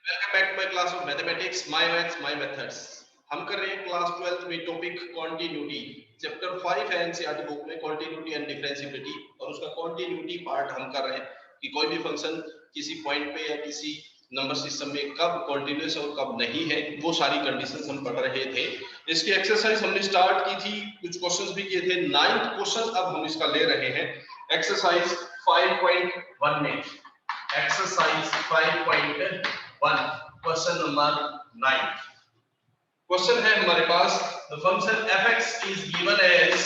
Welcome back to my class of mathematics my maths my methods. हम कर रहे हैं क्लास 12th में टॉपिक कॉन्टिन्यूटी। चैप्टर 5 है एनसीईआरटी बुक में कॉन्टिन्यूटी एंड डिफरेंशिएबिलिटी, और उसका कॉन्टिन्यूटी पार्ट हम कर रहे हैं कि कोई भी फंक्शन किसी पॉइंट पे या किसी नंबर सिस्टम में कब कॉन्टिन्यूस और कब नहीं है, वो सारी कंडीशंस हम पढ़ रहे थे। इसकी एक्सरसाइज हमने स्टार्ट की थी, कुछ क्वेश्चंस भी किए थे। 9th क्वेश्चन अब हम इसका ले रहे हैं एक्सरसाइज 5.1 में। Exercise 5.1 question number 9। क्वेश्चन है हमारे पास, the function fx is given as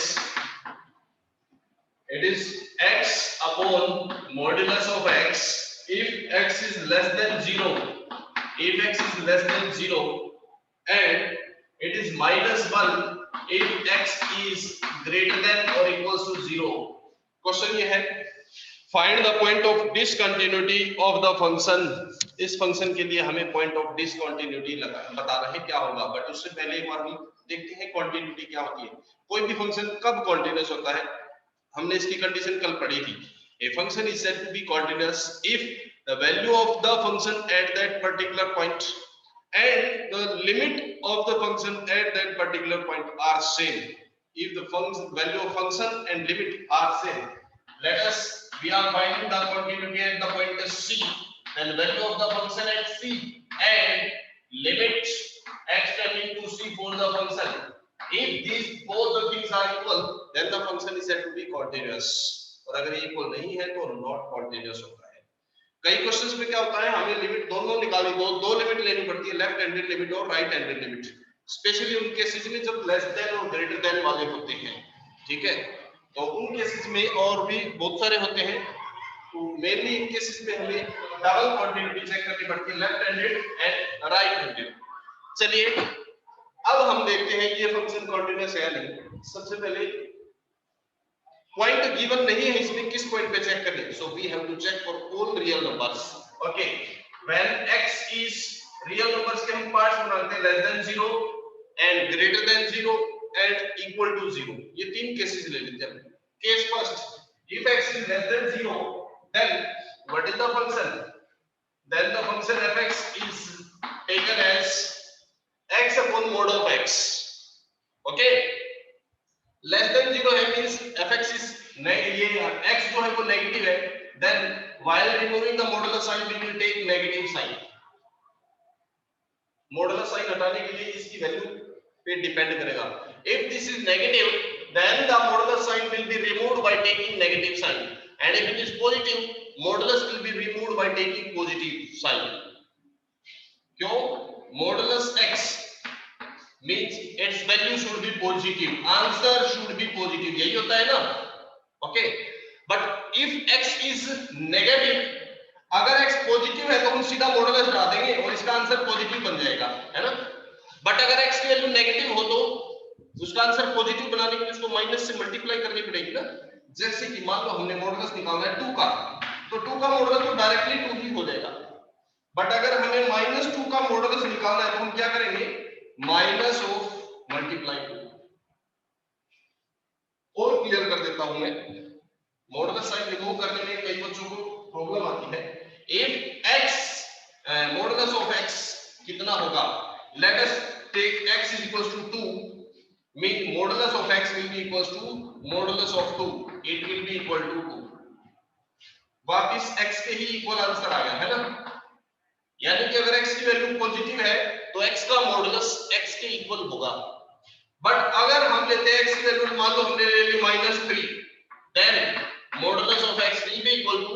it is x upon modulus of x if x is less than 0, if x is less than 0 and it is minus 1 if x is greater than or equals to 0। Question ये है, find the point of discontinuity of the function. इस function के लिए हमें point of discontinuity बताना है क्या होगा, बट उससे पहले एक बार हम देखते हैं कॉन्टिन्यूटी क्या होती है। कोई भी फंक्शन कब कॉन्टिन्यूस होता है, हमने इसकी कंडीशन कल पढ़ी थी। A function is said to be continuous if the value of the function at that particular point and the limit of the function at that particular point are same। if the function value of function and limit are same, let us we are finding the continuity at the point C, and value of the function at C and limit x tending to C for the function, if these both the things are equal then the function is said to be continuous, और अगर ये equal नहीं है तो not continuous होता है। कई questions में क्या होता है, हमें लिमिट दोनों निकालनी, दो लिमिट लेनी पड़ती है, लेफ्ट हैंडेड लिमिट और राइट हैंडेड लिमिट, स्पेशली उन केसेस में जब लेस देन और ग्रेटर देन वाले होते हैं। ठीक है, तो उन केसेस में और भी बहुत सारे होते हैं, तो मेनली इन केसेस में हमें डबल कॉन्टिन्यूटी चेक करनी पड़ती है, left handed and right handed. चलिए अब हम देखते हैं ये फंक्शन कॉन्टिन्यूस है या नहीं। सबसे पहले पॉइंट गिवन नहीं है, इसमें किस पॉइंट पे चेक करें, so we have to check for all real numbers. Okay, when x is real numbers के हम पार्ट्स बनाते हैं, less than 0 and greater than 0 and equal to 0। ये तीन केसेस ले लेते हैं। Case first, if x is less than 0 then what is the function, then the function fx is taken as x upon mod of x। okay, less than 0 है means fx is ये x जो है वो negative है, then while removing the modulus sign we will take negative sign. Modulus sign हटाने के लिए इसकी वैल्यू पे डिपेंड करेगा। If this is negative then the modulus sign will be removed by taking negative sign, and if it is positive modulus will be removed by taking positive sign. क्यों? Modulus x means its value should be positive, answer should be positive, यही होता है ना। Okay, but if x is negative, अगर x positive है तो हम सीधा मॉडुलस हटा देंगे और इसका आंसर पॉजिटिव बन जाएगा, है ना। बट अगर x की वैल्यू नेगेटिव हो तो उसका आंसर पॉजिटिव बनाने के लिए उसको माइनस से मल्टीप्लाई करनी पड़ेगी ना। जैसे कि मान लो हमने मॉडुलस निकालना है 2 का, तो 2 का मॉडुलस तो डायरेक्टली 2 ही हो जाएगा। बट अगर हमें -2 का मॉडुलस निकालना है तो हम क्या करेंगे, माइनस ऑफ मल्टीप्लाई टू। और क्लियर कर देता हूं मैं, मॉडुलस साइन रिमूव करने में कई बच्चों को प्रॉब्लम आती है। If x modulus of x कितना होगा, let us take x is equals to 2, mean modulus of x will be equals to modulus of 2, it will be equal to 2। वापस x के ही इक्वल आंसर आ गया, है ना। यानी कि अगर x की वैल्यू पॉजिटिव है तो x का मॉडुलस x के इक्वल होगा। बट अगर हम लेते हैं x की वैल्यू, मान लो हमने ले ली -3, then modulus of x will be equal to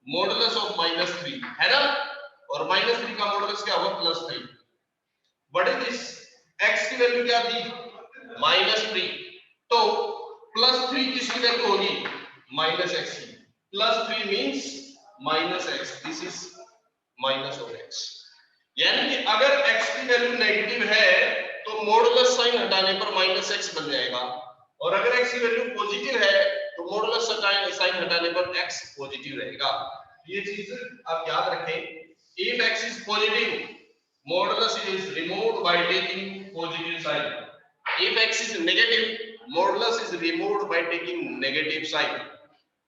modulus of -3, है ना। और -3 का मॉडुलस क्या होगा, +3। व्हाट इज दिस, x की वैल्यू क्या थी, -3, तो +3 किसकी वैल्यू होगी, -x की। +3 means -x, this is minus of x। यानी कि अगर x की वैल्यू नेगेटिव है तो मॉडुलस साइन हटाने पर -x बन जाएगा, और अगर x की वैल्यू पॉजिटिव है तो मॉडुलस साइन हटाने पर x पॉजिटिव रहेगा। ये चीज आप याद रखें। If x is positive modulus is removed by taking positive sign, if x is negative modulus is removed by taking negative sign.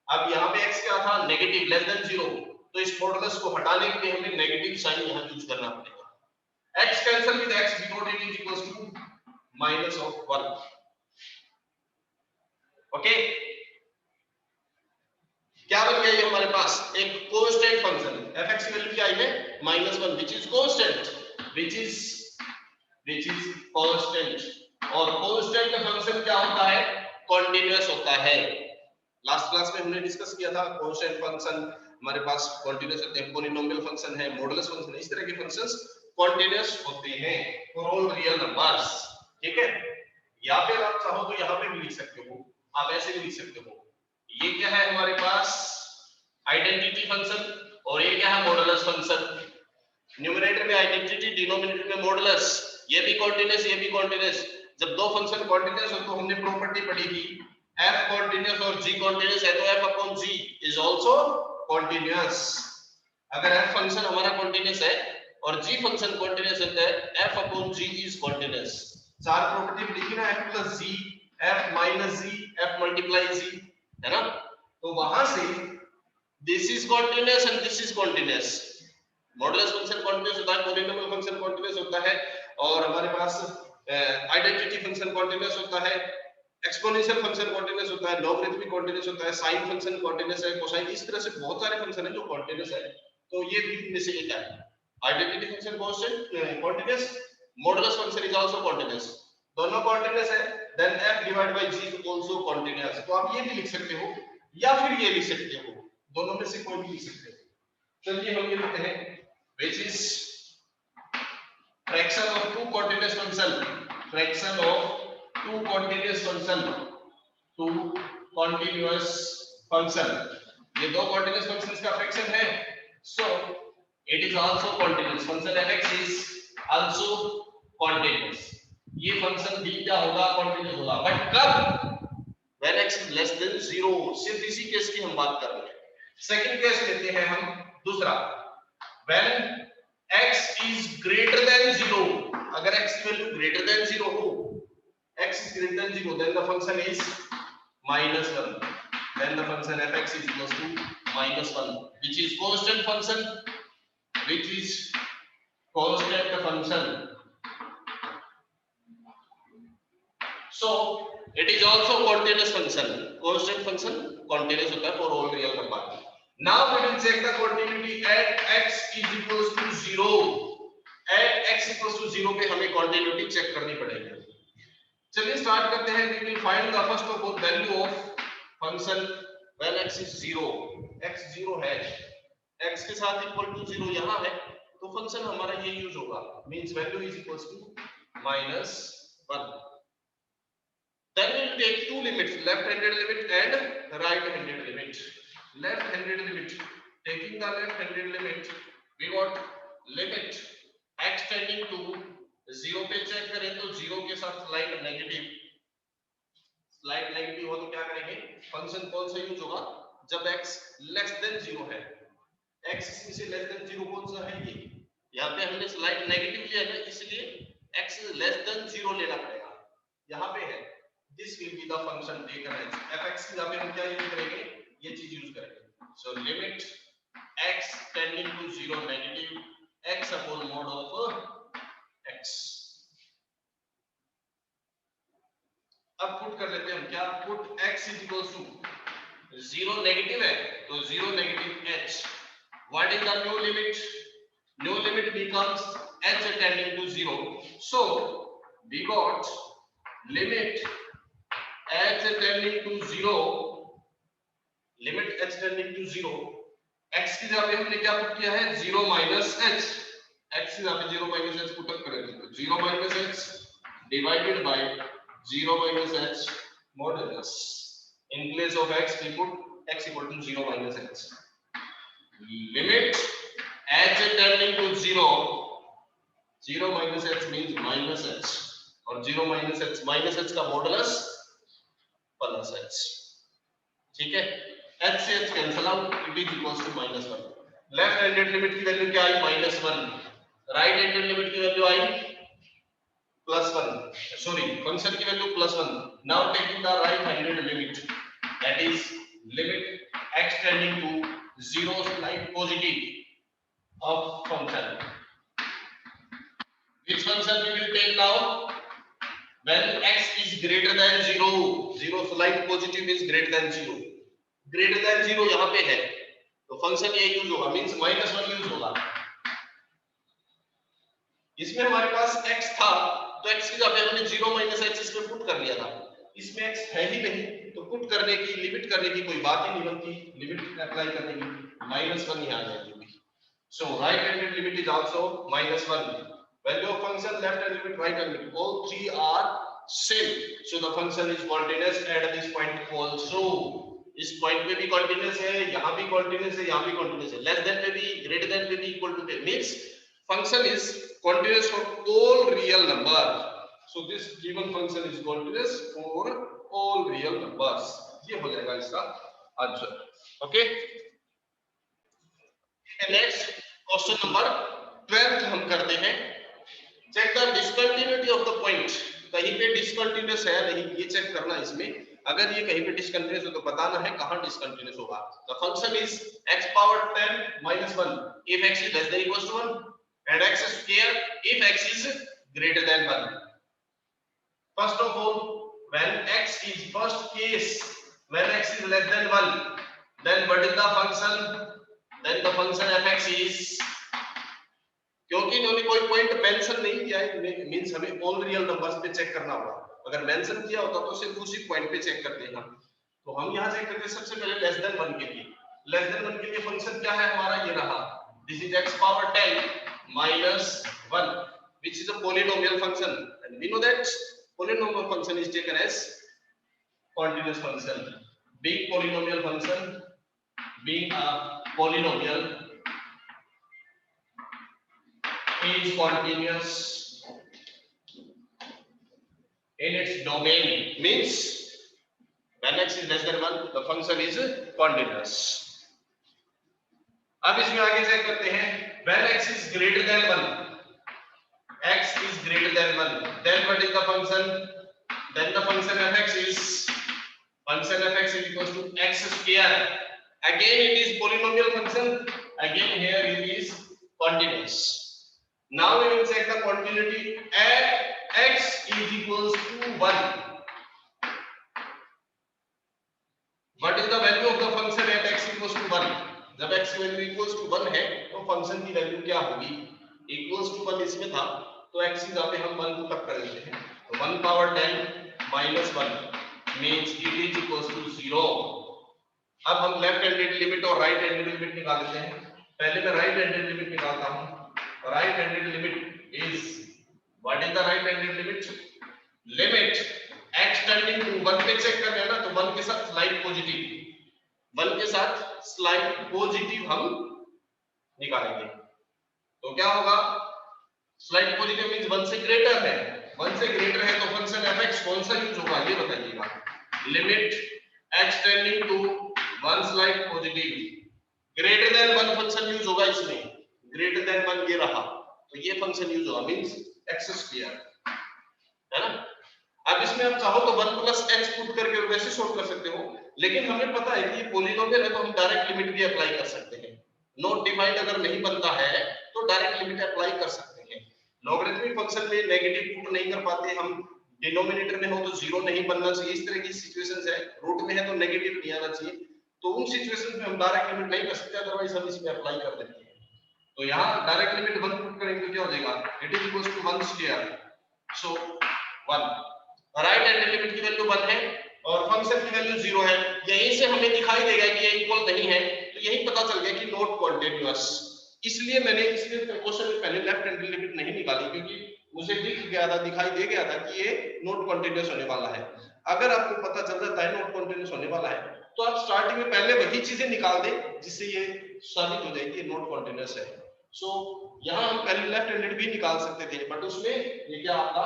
अब यहाँ पे x क्या था, नेगेटिव, लेस देन 0, तो इस मॉडुलस को हटाने के लिए हमें नेगेटिव साइन यहाँ यूज करना पड़ेगा। x cancel with x denote it is equals to minus of 1। Okay, क्या बन गया ये हमारे पास एक कांस्टेंट फंक्शन fx की वैल्यू क्या आई है -1 which is constant, which is constant. और कांस्टेंट फंक्शन क्या होता है, कंटीन्यूअस होता है। लास्ट क्लास में हमने डिस्कस किया था कांस्टेंट फंक्शन हमारे पास कंटीन्यूअस होते हैं, पॉलिनोमियल फंक्शन है, मॉडुलस फंक्शन है, इस तरह के फंक्शंस कंटीन्यूअस होते हैं फॉर ऑल रियल नंबर्स। ठीक है, या फिर आप चाहो तो यहां पे भी लिख सकते हो, आप ऐसे भी लिख सकते हो। ये क्या है हमारे पास आइडेंटिटी फंक्शन और ये क्या है मॉडुलस फंक्शन। न्यूमरेटर में आइडेंटिटी, डिनोमिनेटर में मॉडुलस, ये भी कंटीन्यूअस ये भी कंटीन्यूअस। जब दो फंक्शन कंटीन्यूअस हो तो हमने प्रॉपर्टी पढ़ी थी f कंटीन्यूअस और g कंटीन्यूअस है तो f upon g is also continuous. अगर f फंक्शन हमारा कंटीन्यूअस है और g फंक्शन कंटीन्यूअस होता है f upon g is continuous. चार प्रॉपर्टी लिखी ना, f plus g, f minus g, f multiply g, है ना। तो वहां से this is continuous and this is continuous. Modulus function continuous होता है, पॉलिनोमियल फंक्शन कंटीन्यूअस होता है और हमारे पास आइडेंटिटी फंक्शन कंटीन्यूअस होता है, एक्सपोनेंशियल फंक्शन कंटीन्यूअस होता है, लॉगरिथमिक कंटीन्यूअस होता है, साइन फंक्शन कंटीन्यूअस है, कोसाइन, इस तरह से बहुत सारे फंक्शन है जो कंटीन्यूअस है। तो ये भी इनमें से एक है। Identity function constant continuous, modulus function is also continuous, दोनों कंटीन्यूअस है, then f divide by g is also continuous. तो आप ये भी लिख सकते हो या फिर ये लिख सकते हो, दोनों में से कोई भी लिख सकते हो। चलिए हम ये लिखते हैं which is fraction of two continuous function, fraction of two continuous function, two continuous function, ये दो continuous functions का fraction है, so it is also continuous, function fx is also continuous। ये function b क्या होगा, continuous होगा, but कब, when x is less than 0, सिर्फ इसी केस की हम बात कर रहे हैं। सेकंड केस लेते हैं हम दूसरा, when x is greater than 0, अगर x की वैल्यू greater than 0 हो, x is greater than 0 then the function is -1, then the function fx is equals to -1 which is constant function, which is constant function, so it is also continuous function, constant function continuous होता है for all real number। Now we will check the continuity at x is equals to 0, at x equals to 0 पे हमें continuity check करनी पड़ेगी। चलिए start करते हैं। we will find the first of all value of function when x is 0, x 0 है, x के साथ इक्वल टू 0 यहाँ है तो फंक्शन हमारा ये यूज होगा, means value is equals to -1। then we will take two limits, left handed limit and right handed limit। left handed limit, taking the left handed limit we got limit x tending to 0 पे check करें तो 0 के साथ slide negative हो तो क्या करेंगे, function कौन सा यूज होगा, जब x लेस देन 0 है, x इसमें से लेस देन 0 कौन सा है, ये यहाँ पे हमने स्लाइड नेगेटिव लिया है इसलिए x लेस देन 0 लेना पड़ेगा, यहाँ पे है this will be the function taken as fx की जगह पे हम क्या यूज करेंगे, ये चीज यूज करेंगे। so limit x tending to 0 negative x upon mod of x। अब पुट कर लेते हैं हम, क्या put x is equals to 0 negative है तो 0 negative h, what is the new limit, new limit becomes h tending to 0, so we got limit h tending to 0, limit h tending to 0, x की जगह पे हमने क्या put किया है 0 minus h, x की जगह पे 0 माइनस h पुट कर देते हैं, 0 minus h divided by 0 minus h modulus, in place of x we put x equal to 0 minus h, limit h tending to 0, 0 minus h means minus h और 0 minus h का modulus plus h, ठीक है, h से h cancel out, it is equals to -1। Left handed limit की value क्या आई -1, right handed limit की value आई +1, सॉरी फंक्शन की value +1। Now taking the right handed limit that is limit x tending to zero slight positive of function. Which function we will take now? When x is greater than 0, 0 slight positive is greater than 0, greater than 0 यहाँ पे है तो function ये use होगा, means -1 use होगा। इसमें हमारे पास x था तो x की जगह हमने 0 - x इसमें पुट कर लिया था, इसमें x है ही नहीं तो पुट करने की, लिमिट करने की कोई बात ही नहीं बनती, लिमिट अप्लाई करने की -1 ही आ जाएगी। So right handed limit is also -1। Value of function left hand limit, right hand limit, all three are same, so the function is continuous at this point also। इस पॉइंट पे भी continuous है, यहाँ भी continuous है, यहाँ भी continuous है, less than पे भी, greater than पे भी, equal to पे, means function is continuous for all real numbers। So this given function is continuous for all real numbers। ये हो जाएगा इसका answer. Okay, next question number 12 हम करते हैं। Check the discontinuity of the point. कहीं पे डिसकंटिन्यूअस है नहीं ये चेक करना इसमें, अगर ये कहीं पे डिसकंटिन्यूअस हो तो बताना है कहां डिसकंटिन्यूअस होगा। The function is x power 10 - 1 if x is less than equals to 1 and x square if x is greater than 1। First of all, when x is first case, when x is less than 1, then what is the function? Then the function f(x) is, क्योंकि इन्होंने कोई point mention नहीं किया है, means हमें all real numbers पे check करना होगा। अगर मेंशन किया होता तो सिर्फ उसी पॉइंट पे चेक करते हैं हम, तो हम यहां चेक करते हैं सबसे पहले लेस देन 1 के लिए। लेस देन 1 के लिए फंक्शन क्या है हमारा, ये रहा, this is x power 10 - 1 which is a polynomial function and we know that polynomial function is taken as continuous function। being polynomial function, being a polynomial is continuous in its domain, means when x is less than 1 the function is continuous। अब इसमें आगे check करते हैं, when x is greater than 1, x is greater than 1, then what is the function? Then the function f(x) is, function f(x) is equals to x square, again it is polynomial function, again here it is continuous। Now we will check the continuity at x is equals to 1। What is the value of the function at x equals to 1? जब x की value equals to 1 है तो function की value क्या होगी? equals to 1 इसमें था तो x की जगह पे हम 1 को कट कर लेते हैं, तो 1 power 10 - 1 means it is equals to 0। अब हम लेफ्ट हैंडेड लिमिट और राइट हैंडेड लिमिट निकाल लेते हैं। पहले मैं राइट हैंडेड लिमिट निकालता हूं। right handed limit is, what is the right handed limit? Limit x tending to 1 पे चेक करना है ना, तो 1 के साथ स्लाइड पॉजिटिव, 1 के साथ स्लाइड पॉजिटिव हम निकालेंगे तो क्या होगा, स्लाइड पॉजिटिव मींस 1 से ग्रेटर है, 1 से ग्रेटर है तो फंक्शन f(x) कौन सा यूज होगा ये बताइएगा। Limit x tending to 1 slight positive, greater than 1 function use होगा इसमें, ग्रेटर देन 1 ये रहा तो ये फंक्शन यूज होगा, मींस x स्क्वायर, है ना। अब इसमें आप चाहो तो 1 + x पुट करके वैसे सॉल्व कर सकते हो, लेकिन हमें पता है कि ये पॉलीनोमियल है तो हम डायरेक्ट लिमिट भी अप्लाई कर सकते हैं। नॉट डिफाइंड अगर नहीं बनता है तो डायरेक्ट लिमिट अप्लाई कर सकते हैं। लॉगरिथमिक फंक्शन में नेगेटिव पुट नहीं कर पाते हम, डिनोमिनेटर में हो तो 0 नहीं बनना चाहिए, इस तरह की सिचुएशंस है, रूट में है तो नेगेटिव नहीं आना चाहिए, तो उन सिचुएशंस में हम डायरेक्ट लिमिट नहीं कर सकते, अदरवाइज हम इसमें अप्लाई कर देते हैं। तो यहाँ डायरेक्ट लिमिट 1 पुट करेंगे तो क्या हो जाएगा, it is equals to 1 square, so 1। Right hand limit की वैल्यू 1 है और फंक्शन की वैल्यू 0 है, यहीं से हमें दिखाई देगा कि ये इक्वल नहीं है, तो यही पता चल गया कि नॉट कॉन्टिन्यूअस। इसलिए मैंने इसमें क्वेश्चन में पहले लेफ्ट हैंड लिमिट नहीं निकाली, क्योंकि मुझे दिख गया था, दिखाई दे गया था कि ये नॉट कॉन्टिन्यूअस होने वाला है। अगर आपको पता चल जाता है नॉट कॉन्टिन्यूअस होने वाला है तो आप स्टार्टिंग में पहले वही चीजें निकाल दें जिससे ये साबित हो जाए कि नॉट कॉन्टिन्यूअस है। सो यहाँ हम पहले लेफ्ट हैंडेड भी निकाल सकते थे, बट उसमें ये क्या आता,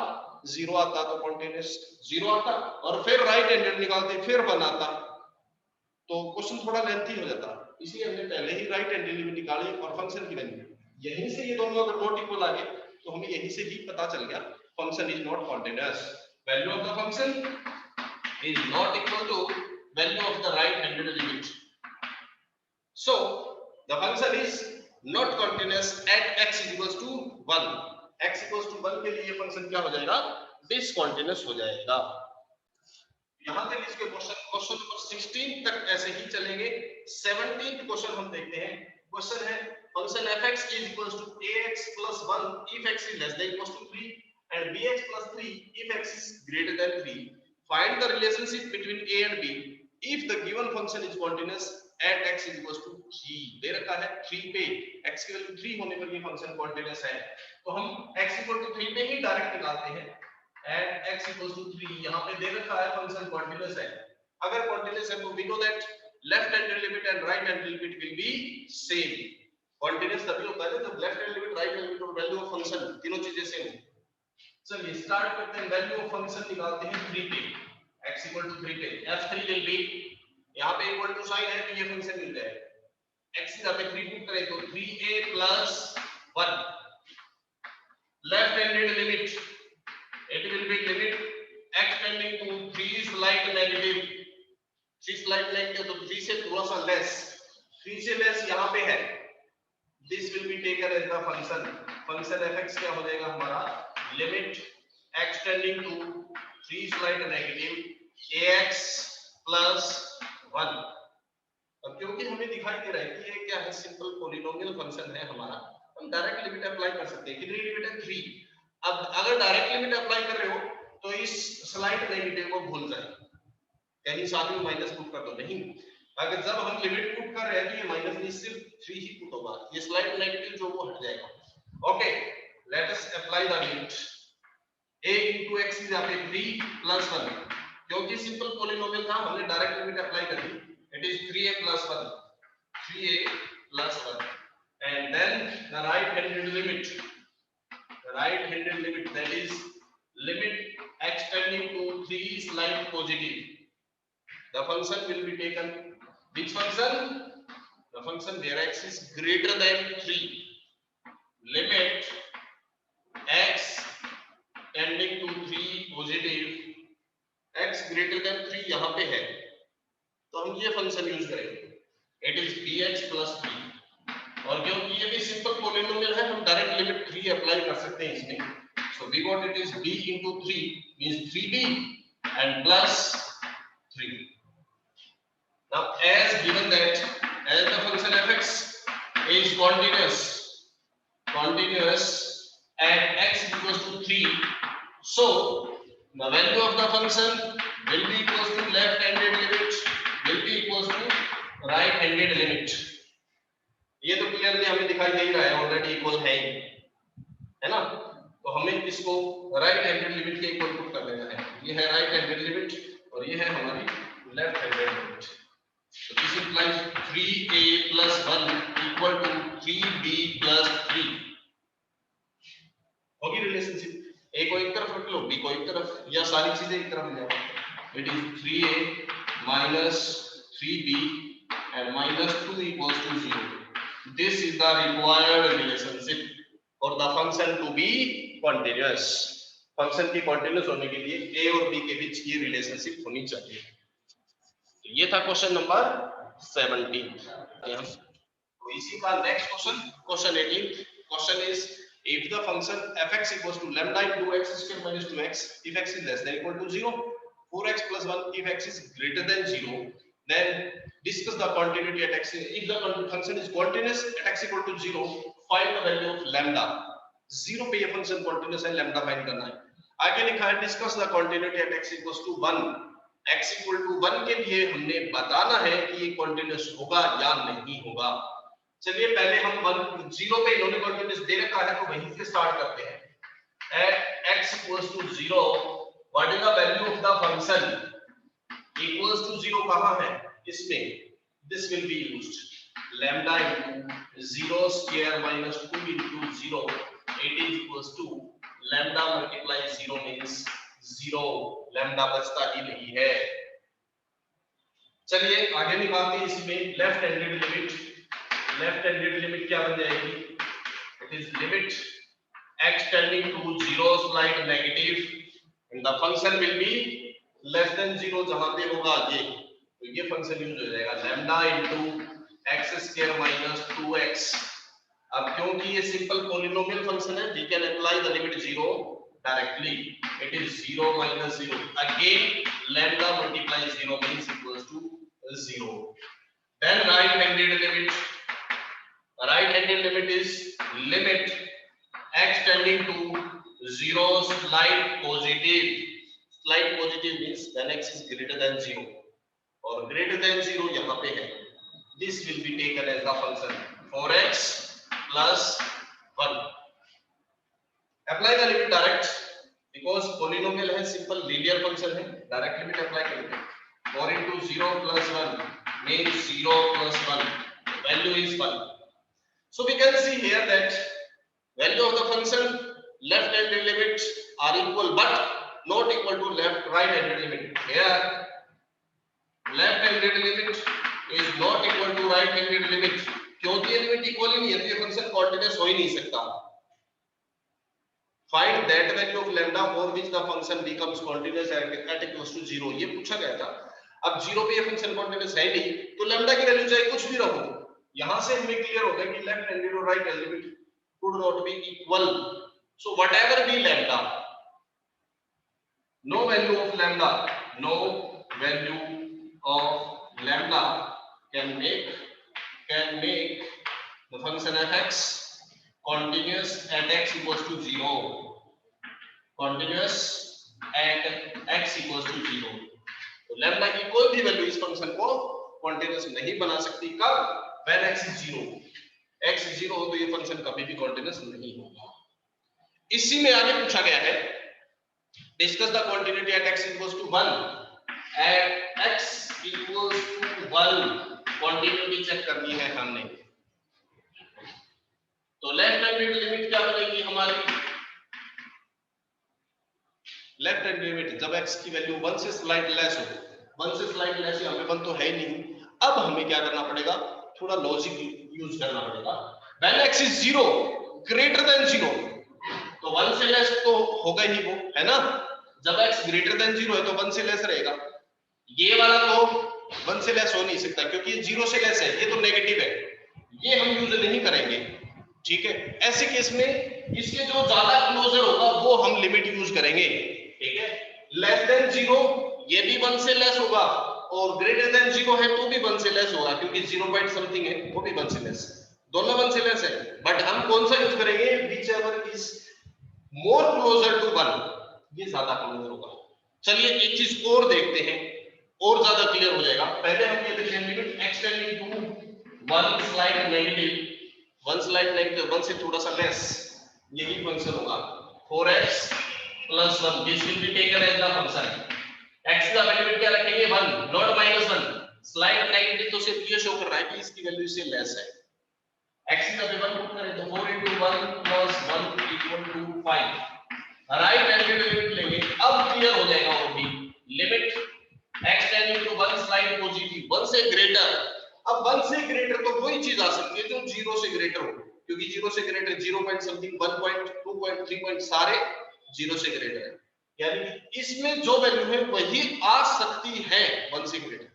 0 आता, तो कॉन्टिन्यूअस 0 आता, और फिर राइट हैंडेड निकालते फिर 1 आता, तो क्वेश्चन थोड़ा लेंथी हो जाता। इसलिए हमने पहले ही राइट हैंडेड लिमिट निकाली और फंक्शन की वैल्यू यहीं से, ये दोनों अगर नॉट इक्वल आ गए तो हमें यहीं से ही पता चल गया function is not continuous. Value of the function is not equal to value of the right handed limit. So the function is not continuous at x equals to 1. x equals to 1 के लिए ये function क्या हो जाएगा, discontinuous हो जाएगा। यहां तक इसके क्वेश्चन नंबर 16 तक ऐसे ही चलेंगे। 17th क्वेश्चन हम देखते हैं। क्वेश्चन है function fx is equals to ax plus 1 if x is less than equals to 3 and bx plus 3 if x is greater than 3. Find the relationship between a and b if the given function is continuous at x is equals to 3. दे रखा है 3 पे x की value 3 होने पर ये function continuous है, तो हम x इक्वल टू 3 पे ही डायरेक्ट निकालते हैं। at x equals to 3 यहां पे दे रखा है फंक्शन कॉन्टिन्यूअस है। अगर कॉन्टिन्यूअस है तो we know that left hand limit and right hand limit will be same. Continuous तभी होता है जब left hand limit, right hand limit और वैल्यू ऑफ फंक्शन तीनों चीजें सेम हो। चलिए स्टार्ट करते हैं, वैल्यू ऑफ फंक्शन निकालते हैं 3 पे, x इक्वल टू 3 पे f3 विल बी, यहां पे इक्वल टू साइन है तो ये फंक्शन मिल जाएगा। x यहां पे 3 पुट करें तो 3a plus 1 left handed limit it will be limit x tending to 3 slight negative, 3 slight negative तो 3 से थोड़ा सा लेस, 3 से लेस यहाँ पे है, this will be taken as the function, function fx क्या हो जाएगा हमारा, limit x tending to 3 slight negative ax plus 1। अब क्योंकि हमें दिखाई दे रहा है कि ये क्या है, सिंपल पॉलिनोमियल फंक्शन है हमारा, हम डायरेक्ट लिमिट अप्लाई कर सकते हैं। कितनी लिमिट है 3। अब अगर डायरेक्ट लिमिट अप्लाई कर रहे हो तो इस स्लाइड नेगेटिव को भूल जाए, कहीं साथ में माइनस पुट कर दो, नहीं, अगर जब हम लिमिट पुट कर रहे हैं तो ये माइनस नहीं सिर्फ 3 ही पुट होगा, ये स्लाइड नेगेटिव जो वो हट जाएगा। Okay, let us apply the limit a into x is यहाँ पे 3 plus 1, क्योंकि सिंपल पॉलिनोमियल था हमने डायरेक्ट लिमिट अप्लाई कर दी, it is 3a plus 1, 3a plus 1 and then the right handed limit, right-handed limit, that is limit x tending to 3 slight positive, the function will be taken, which function, the function where x is greater than 3, limit x tending to 3 positive, x greater than 3 यहां पे है तो हम ये function use करेंगे, it is bx plus 3, और क्योंकि ये भी सिंपल पॉलिनोमियल है हम डायरेक्ट लिमिट 3 अप्लाई कर सकते हैं इसमें, so we got it is b into 3 means 3b and plus 3। now as given that as the function fx is continuous at x equals to 3, so the value of the function will be equals to left handed limit will be equals to right handed limit। ये तो clearly हमें दिखाई दे ही रहा है, already equal है ही, है ना, तो हमें इसको राइट हैंडेड लिमिट के इक्वल पुट कर देना है, ये है राइट हैंडेड लिमिट और ये है हमारी left handed limit, so this implies 3a plus 1 equal to 3b plus 3 होगी रिलेशनशिप। a को एक तरफ रख लो, b को एक तरफ, या सारी चीजें एक तरफ ले आओ, it is 3a minus 3b and minus 2 equals to 0। This is the required relationship for the function to be continuous। Function की कंटीन्यूअस होने के लिए a और b के बीच ये रिलेशनशिप होनी चाहिए। तो ये था क्वेश्चन नंबर 17। तो इसी का next question, question 18, question is if the function fx equals to lambda into x square minus 2x if x is less than equal to 0, 4x plus 1 if x is greater than 0, then discuss the continuity at x, if the function is continuous at x equal to 0, find the value of lambda। 0 पे ये function continuous है, lambda find करना है। आगे लिखा है discuss the continuity at x equals to 1, x equal to 1 के लिए हमने बताना है कि ये continuous होगा या नहीं होगा। चलिए पहले हम 0 पे इन्होंने कंटीन्यूअस दे रखा है तो वहीं से स्टार्ट करते हैं। at x equals to 0 what is the value of the function, equals to 0 कहां है इसमें, this will be used lambda into 0 square minus 2 into 0, it is equals to lambda multiply 0 means 0, lambda बचता ही नहीं है। चलिए आगे निकालते हैं इसमें left handed limit. Left handed limit क्या बन जाएगी, it is limit x tending to 0 slight negative and the function will be less than 0 जहां पे होगा ये, तो ये फंक्शन यूज हो जाएगा lambda into x square minus 2x। अब क्योंकि ये सिंपल पॉलिनोमियल फंक्शन है, we can apply the limit 0 directly. It is 0 minus 0, again lambda multiply 0 means equals to 0. Then right-handed limit is limit x tending to 0 slight positive. Slight positive means when x is greater than 0 और greater than 0 यहाँ पे है. This will be taken as the function 4x plus 1. Apply the limit direct because polynomial है, simple linear function है, direct limit apply करेंगे. 4 into 0 plus 1 means 0 plus 1. Value is 1. So we can see here that value of the function left-handed limits are equal but not equal to right-handed limit. Here left-handed limit is not equal to right-handed limit. क्योंकि ये limit equal ही नहीं है तो ये function continuous हो ही नहीं सकता. Find that value of lambda for which the function becomes continuous at equals to 0. ये पूछा गया था. अब 0 पे ये फंक्शन कॉन्टिन्यूअस है नहीं तो लैम्डा की वैल्यू चाहे कुछ भी रहो, यहां से हमें क्लियर हो गया कि लेफ्ट हैंडेड और right handed limit could not be equal. So whatever be lambda, no value of lambda can make the function f(x) continuous at x equals to 0. Continuous at x equals to 0. तो lambda की कोई भी value इस function को continuous नहीं बना सकती. कब? when x is 0. x 0 हो तो ये फंक्शन कभी भी कॉन्टिन्यूअस नहीं होगा. इसी में आगे पूछा गया है discuss the quantity at x equals to 1. At x equals to 1 quantity check करनी है हमने. तो लेफ्ट हैंडेड लिमिट क्या बनेगी हमारी? लेफ्ट हैंड लिमिट जब x की वैल्यू 1 से स्लाइट लेस हो, 1 से स्लाइट लेस यहाँ पे 1 तो है ही नहीं. अब हमें क्या करना पड़ेगा? थोड़ा लॉजिक यूज करना पड़ेगा. when x is 0 greater than 0 तो 1 से लेस तो होगा ही वो, है ना. जब x greater than 0 है तो 1 से लेस रहेगा. ये वाला तो 1 से लेस हो नहीं सकता क्योंकि ये 0 से लेस है, ये तो नेगेटिव है, ये हम यूज नहीं करेंगे. ठीक है, ऐसे केस में इसके जो ज्यादा क्लोजर होगा वो हम लिमिट यूज करेंगे. ठीक है, लेस देन 0 ये भी 1 से लेस होगा और ग्रेटर देन 0 है तो भी 1 से लेस होगा क्योंकि 0 पॉइंट समथिंग है वो भी 1 से लेस, दोनों 1 से लेस है. बट हम कौन सा यूज करेंगे? Whichever is more closer to 1, ये ज्यादा क्लोजर होगा. चलिए एक चीज और देखते हैं और ज्यादा क्लियर हो जाएगा. पहले हम ये देखते हैं limit x tending to 1 slight negative, 1 slight negative 1 से थोड़ा सा लेस, यही फंक्शन होगा 4x plus 1. this will be taken as the function. x का वैल्यू क्या रखेंगे? 1 नॉट -1. स्लाइड नेगेटिव तो सिर्फ ये शो कर रहा है कि इसकी वैल्यू इससे लेस है. x का वैल्यू 1 पुट करें तो 4 into 1 plus 1 equal to 5. Right handed limit लेंगे, अब क्लियर हो जाएगा. वो भी limit x tending to 1 slight positive 1 से ग्रेटर. अब 1 से ग्रेटर तो वही चीज आ सकती है जो 0 से ग्रेटर हो, क्योंकि 0 से greater 0 point something 1 point 2 point 3 point सारे 0 से ग्रेटर है. यानी इसमें जो वैल्यू है वही आ सकती है 1 से ग्रेटर.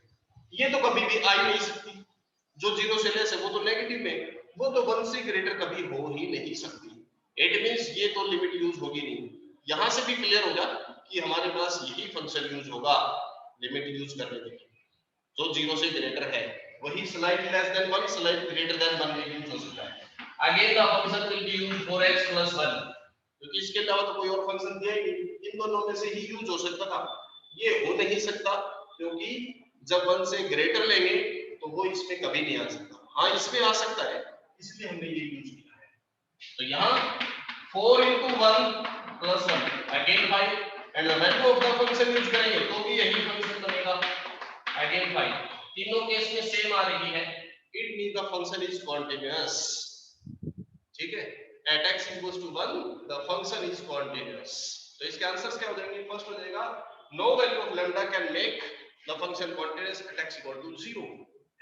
ये तो कभी भी आ ही नहीं सकती. जो 0 से लेस है वो तो नेगेटिव में, वो तो 1 से ग्रेटर कभी हो ही नहीं सकती. इट मींस ये तो लिमिट यूज होगी नहीं. यहां से भी क्लियर होगा कि हमारे पास यही फंक्शन यूज होगा लिमिट यूज करने के लिए. जो 0 से ग्रेटर है वही slight less than 1 slight greater than 1 में यूज हो सकता है. Again the function will be used 4x plus 1, क्योंकि इसके अलावा तो कोई और फंक्शन दिया ही नहीं. इन दोनों में से ही यूज हो सकता था. ये हो नहीं सकता क्योंकि जब 1 से ग्रेटर लेंगे तो वो इसमें कभी नहीं आ सकता. हाँ इसमें आ सकता है, इसलिए हमने ये यूज किया है. तो यहाँ 4 into 1 plus 1 again 5 and the value of the function use करेंगे तो भी यही फंक्शन बनेगा again 5. तीनों केस में सेम आ रही है. It mean the function is continuous. ठीक है, at x equals to 1 the function is continuous. तो इसके आंसर्स क्या हो जाएंगे? फर्स्ट हो जाएगा no value of lambda can make the function continuous at x equal to 0,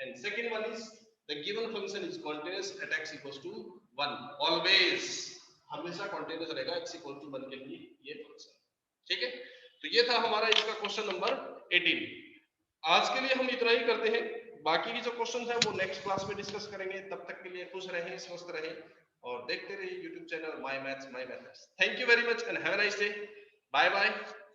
and second one is the given function is continuous at x equals to 1. always हमेशा continuous रहेगा x equal to 1 के लिए ये function. ठीक है, तो ये था हमारा इसका क्वेश्चन नंबर 18. आज के लिए हम इतना ही करते हैं. बाकी की जो क्वेश्चन है वो नेक्स्ट क्लास में डिस्कस करेंगे। तब तक के लिए खुश रहें, स्वस्थ रहें और देखते रहिए YouTube channel my maths my methods. Thank you very much and have a nice day. Bye bye.